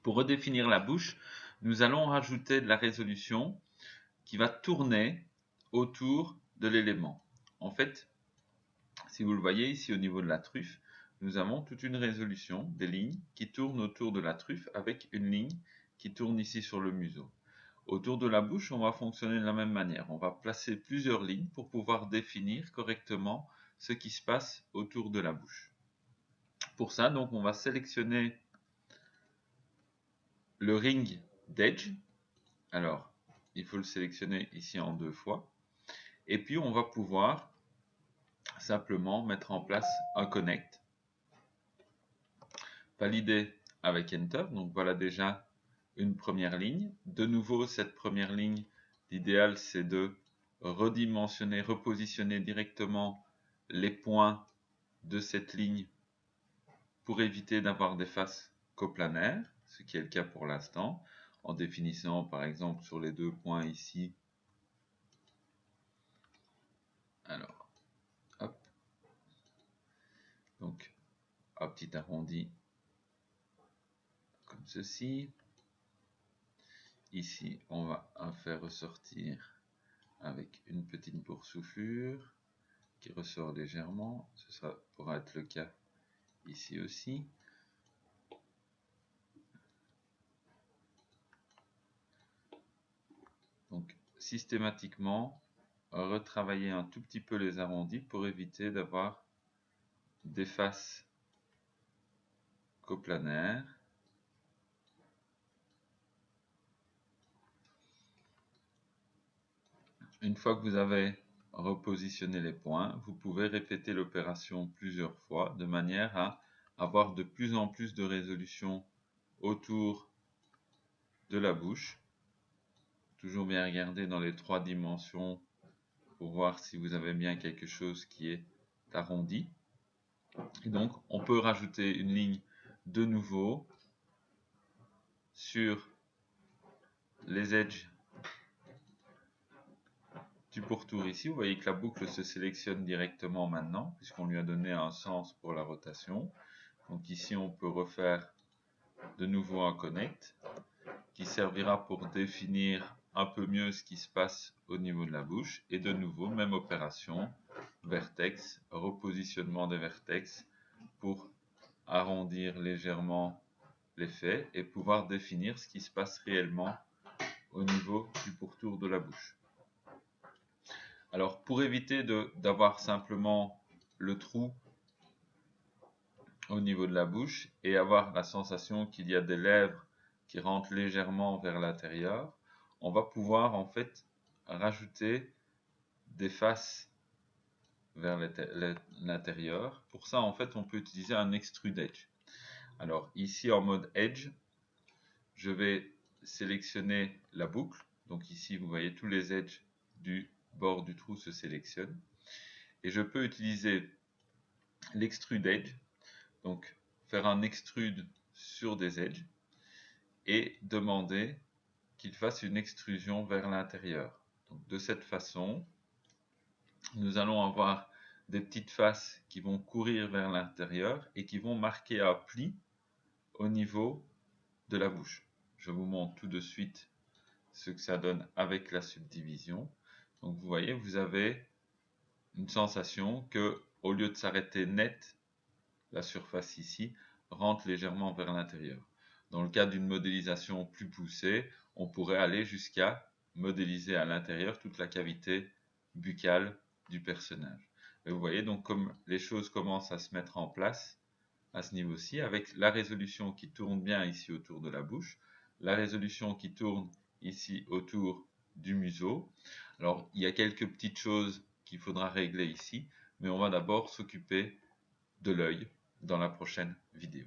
Pour redéfinir la bouche, nous allons rajouter de la résolution qui va tourner autour de l'élément. En fait, si vous le voyez ici au niveau de la truffe, nous avons toute une résolution, des lignes qui tournent autour de la truffe avec une ligne qui tourne ici sur le museau. Autour de la bouche, on va fonctionner de la même manière. On va placer plusieurs lignes pour pouvoir définir correctement ce qui se passe autour de la bouche. Pour ça, donc, on va sélectionner le ring d'Edge. Alors, il faut le sélectionner ici en 2 fois. Et puis, on va pouvoir simplement mettre en place un connect. Valider avec Enter. Donc, voilà déjà une première ligne. De nouveau, cette première ligne, l'idéal, c'est de redimensionner, repositionner directement les points de cette ligne pour éviter d'avoir des faces coplanaires, ce qui est le cas pour l'instant, en définissant par exemple sur les 2 points ici. Alors, hop. Donc, un petit arrondi comme ceci. Ici, on va en faire ressortir avec une petite boursouflure qui ressort légèrement. Ce pourra être le cas ici aussi. Donc, systématiquement, retravailler un tout petit peu les arrondis pour éviter d'avoir des faces coplanaires. Une fois que vous avez repositionné les points, vous pouvez répéter l'opération plusieurs fois de manière à avoir de plus en plus de résolution autour de la bouche. Toujours bien regarder dans les 3 dimensions pour voir si vous avez bien quelque chose qui est arrondi. Et donc, on peut rajouter une ligne de nouveau sur les edges du pourtour ici. Vous voyez que la boucle se sélectionne directement maintenant, puisqu'on lui a donné un sens pour la rotation. Donc ici, on peut refaire de nouveau un connect, qui servira pour définir un peu mieux ce qui se passe au niveau de la bouche. Et de nouveau, même opération, vertex, repositionnement des vertex pour arrondir légèrement l'effet et pouvoir définir ce qui se passe réellement au niveau du pourtour de la bouche. Alors, pour éviter d'avoir simplement le trou au niveau de la bouche et avoir la sensation qu'il y a des lèvres qui rentrent légèrement vers l'intérieur, on va pouvoir en fait rajouter des faces vers l'intérieur. Pour ça, en fait, on peut utiliser un extrude edge. Alors, ici en mode edge, je vais sélectionner la boucle. Donc ici, vous voyez tous les edges du bord du trou se sélectionnent. Et je peux utiliser l'extrude edge, donc faire un extrude sur des edges et demander qu'il fasse une extrusion vers l'intérieur. Donc de cette façon, nous allons avoir des petites faces qui vont courir vers l'intérieur et qui vont marquer un pli au niveau de la bouche. Je vous montre tout de suite ce que ça donne avec la subdivision. Donc vous voyez, vous avez une sensation que au lieu de s'arrêter net, la surface ici rentre légèrement vers l'intérieur. Dans le cas d'une modélisation plus poussée, on pourrait aller jusqu'à modéliser à l'intérieur toute la cavité buccale du personnage. Et vous voyez donc comme les choses commencent à se mettre en place à ce niveau-ci, avec la résolution qui tourne bien ici autour de la bouche, la résolution qui tourne ici autour du museau. Alors, il y a quelques petites choses qu'il faudra régler ici, mais on va d'abord s'occuper de l'œil dans la prochaine vidéo.